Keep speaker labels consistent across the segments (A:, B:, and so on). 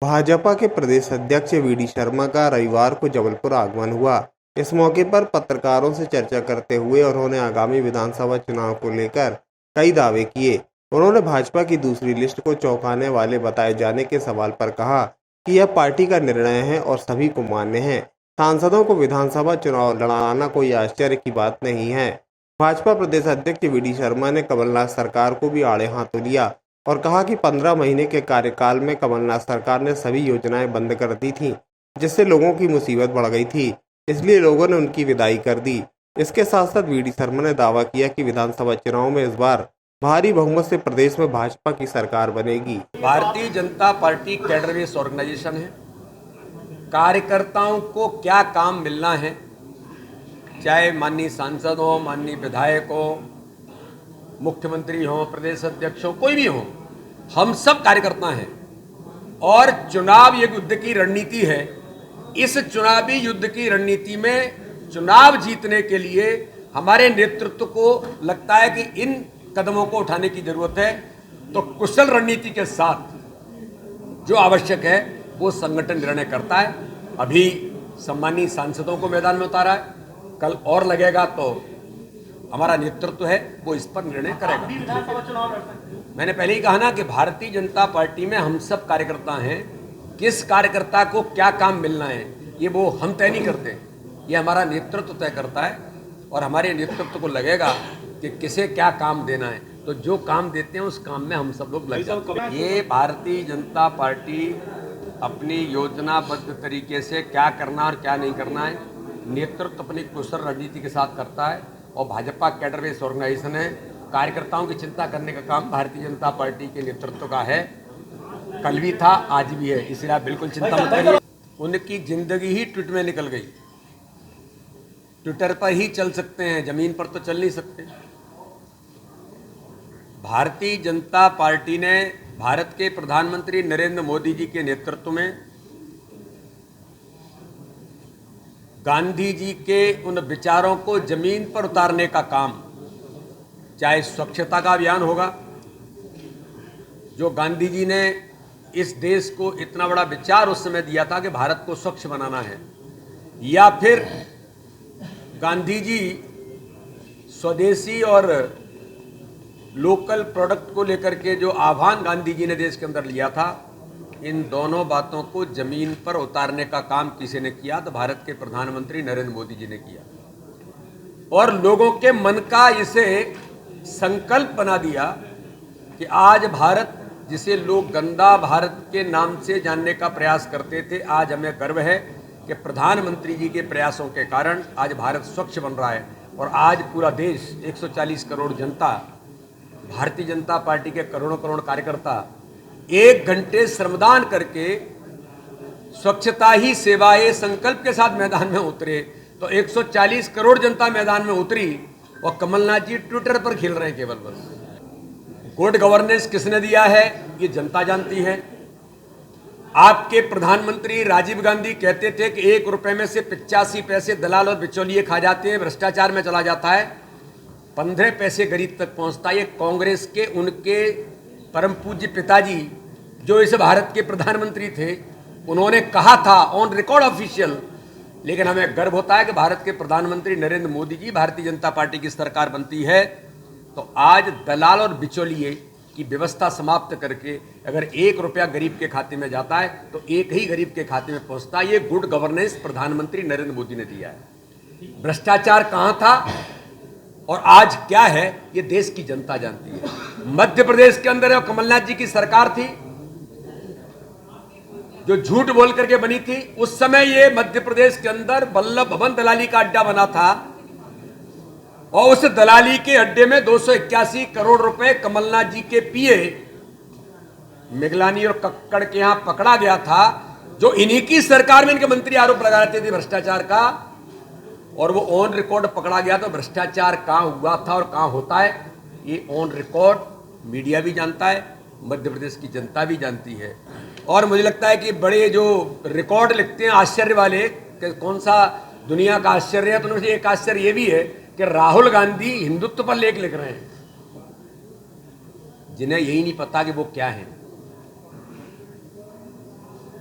A: भाजपा के प्रदेश अध्यक्ष वीडी शर्मा का रविवार को जबलपुर आगमन हुआ। इस मौके पर पत्रकारों से चर्चा करते हुए उन्होंने आगामी विधानसभा चुनाव को लेकर कई दावे किए। उन्होंने भाजपा की दूसरी लिस्ट को चौंकाने वाले बताए जाने के सवाल पर कहा कि यह पार्टी का निर्णय है और सभी को मान्य है। सांसदों को विधानसभा चुनाव लड़ाना कोई आश्चर्य की बात नहीं है। भाजपा प्रदेश अध्यक्ष वीडी शर्मा ने कमलनाथ सरकार को भी आड़े हाथों लिया और कहा कि 15 महीने के कार्यकाल में कमलनाथ सरकार ने सभी योजनाएं बंद कर दी थीं, जिससे लोगों की मुसीबत बढ़ गई थी, इसलिए लोगों ने उनकी विदाई कर दी। इसके साथ साथ वीडी शर्मा ने दावा किया कि विधानसभा चुनाव में इस बार भारी बहुमत से प्रदेश में भाजपा की सरकार बनेगी।
B: Bharatiya Janata party cadre based organisation है। कार्यकर्ताओं को क्या काम मिलना है, चाहे माननीय सांसद हो, माननीय विधायक हो, मुख्यमंत्री हो, प्रदेश अध्यक्ष हो, कोई भी हो, हम सब कार्यकर्ता हैं। और चुनाव एक युद्ध की रणनीति है। इस चुनावी युद्ध की रणनीति में चुनाव जीतने के लिए हमारे नेतृत्व को लगता है कि इन कदमों को उठाने की जरूरत है। तो कुशल रणनीति के साथ जो आवश्यक है वो संगठन निर्णय करता है। अभी सम्मानीय सांसदों को मैदान में उतारा है, कल और लगेगा तो हमारा नेतृत्व है वो इस पर निर्णय करेगा। मैंने पहले ही कहा ना कि भारतीय जनता पार्टी में हम सब कार्यकर्ता हैं। किस कार्यकर्ता को क्या काम मिलना है ये वो हम तय नहीं करते, ये हमारा नेतृत्व तय करता है। और हमारे नेतृत्व को लगेगा कि किसे क्या काम देना है, तो जो काम देते हैं उस काम में हम सब लोग लग जाते हैं। ये भारतीय जनता पार्टी अपनी योजनाबद्ध तरीके से क्या करना और क्या नहीं करना है नेतृत्व अपनी कुशल रणनीति के साथ करता है। और भाजपा कैडर बेस्ड ऑर्गेनाइजेशन है। कार्यकर्ताओं की चिंता करने का काम भारतीय जनता पार्टी के नेतृत्व का है। कल भी था, आज भी है, इसलिए आप बिल्कुल चिंता मत करिए। उनकी जिंदगी ही ट्वीट में निकल गई। ट्विटर पर ही चल सकते हैं, जमीन पर तो चल नहीं सकते। भारतीय जनता पार्टी ने भारत के प्रधानमंत्री नरेंद्र मोदी जी के नेतृत्व में गांधी जी के उन विचारों को जमीन पर उतारने का काम, चाहे स्वच्छता का अभियान होगा, जो गांधी जी ने इस देश को इतना बड़ा विचार उस समय दिया था कि भारत को स्वच्छ बनाना है, या फिर गांधी जी स्वदेशी और लोकल प्रोडक्ट को लेकर के जो आह्वान गांधी जी ने देश के अंदर लिया था, इन दोनों बातों को जमीन पर उतारने का काम किसी ने किया तो भारत के प्रधानमंत्री नरेंद्र मोदी जी ने किया। और लोगों के मन का इसे संकल्प बना दिया कि आज भारत, जिसे लोग गंदा भारत के नाम से जानने का प्रयास करते थे, आज हमें गर्व है कि प्रधानमंत्री जी के प्रयासों के कारण आज भारत स्वच्छ बन रहा है। और आज पूरा देश, 140 करोड़ जनता, भारतीय जनता पार्टी के करोड़ों करोड़ कार्यकर्ता 1 घंटे श्रमदान करके स्वच्छता ही सेवा ये संकल्प के साथ मैदान में उतरे। तो 140 करोड़ जनता मैदान में उतरी और कमलनाथ जी ट्विटर पर खेल रहे हैं केवल बस। गुड गवर्नेंस किसने दिया है ये जनता जानती है। आपके प्रधानमंत्री राजीव गांधी कहते थे कि 1 रुपए में से 85 पैसे दलाल और बिचौलिए खा जाते हैं, भ्रष्टाचार में चला जाता है, 15 पैसे गरीब तक पहुंचता है। ये कांग्रेस के उनके परम पूज्य पिताजी जो इस भारत के प्रधानमंत्री थे, उन्होंने कहा था ऑन रिकॉर्ड ऑफिशियल। लेकिन हमें गर्व होता है कि भारत के प्रधानमंत्री नरेंद्र मोदी जी, भारतीय जनता पार्टी की सरकार बनती है तो आज दलाल और बिचौलिए की व्यवस्था समाप्त करके अगर 1 रुपया गरीब के खाते में जाता है तो एक ही गरीब के खाते में पहुंचता है। ये गुड गवर्नेंस प्रधानमंत्री नरेंद्र मोदी ने दिया है। भ्रष्टाचार कहां था और आज क्या है ये देश की जनता जानती है। मध्य प्रदेश के अंदर कमलनाथ जी की सरकार थी जो झूठ बोल करके बनी थी। उस समय ये मध्य प्रदेश के अंदर वल्लभ भवन दलाली का अड्डा बना था और उस दलाली के अड्डे में 281 करोड़ रुपए कमलनाथ जी के पीए मिगलानी और कक्कड़ के यहां पकड़ा गया था, जो इन्हीं की सरकार में इनके मंत्री आरोप लगा रहे थे भ्रष्टाचार का। और वो ऑन रिकॉर्ड पकड़ा गया। तो भ्रष्टाचार कहां हुआ था और कहां होता है ये ऑन रिकॉर्ड मीडिया भी जानता है, मध्य प्रदेश की जनता भी जानती है। और मुझे लगता है कि बड़े जो रिकॉर्ड लिखते हैं आश्चर्य वाले कि कौन सा दुनिया का आश्चर्य है, तो उनमें से एक आश्चर्य ये भी है कि राहुल गांधी हिंदुत्व पर लेख लिख रहे हैं, जिन्हें यही नहीं पता कि वो क्या है।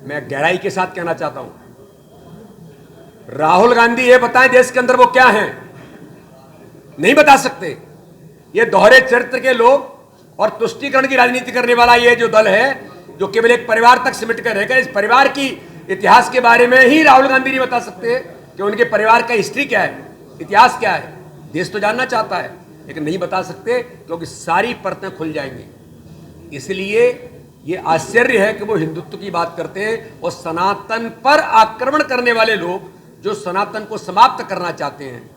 B: मैं गहराई के साथ कहना चाहता हूं, राहुल गांधी ये बताएं देश के अंदर वो क्या हैं? नहीं बता सकते। ये दोहरे चरित्र के लोग और तुष्टीकरण की राजनीति करने वाला ये जो दल है, जो केवल एक परिवार तक सिमट कर रहेगा, इस परिवार की इतिहास के बारे में ही राहुल गांधी नहीं बता सकते कि उनके परिवार का हिस्ट्री क्या है, इतिहास क्या है। देश तो जानना चाहता है लेकिन नहीं बता सकते क्योंकि सारी परतें खुल जाएंगी। इसलिए ये आश्चर्य है कि वो हिंदुत्व की बात करते हैं और सनातन पर आक्रमण करने वाले लोग जो सनातन को समाप्त करना चाहते हैं,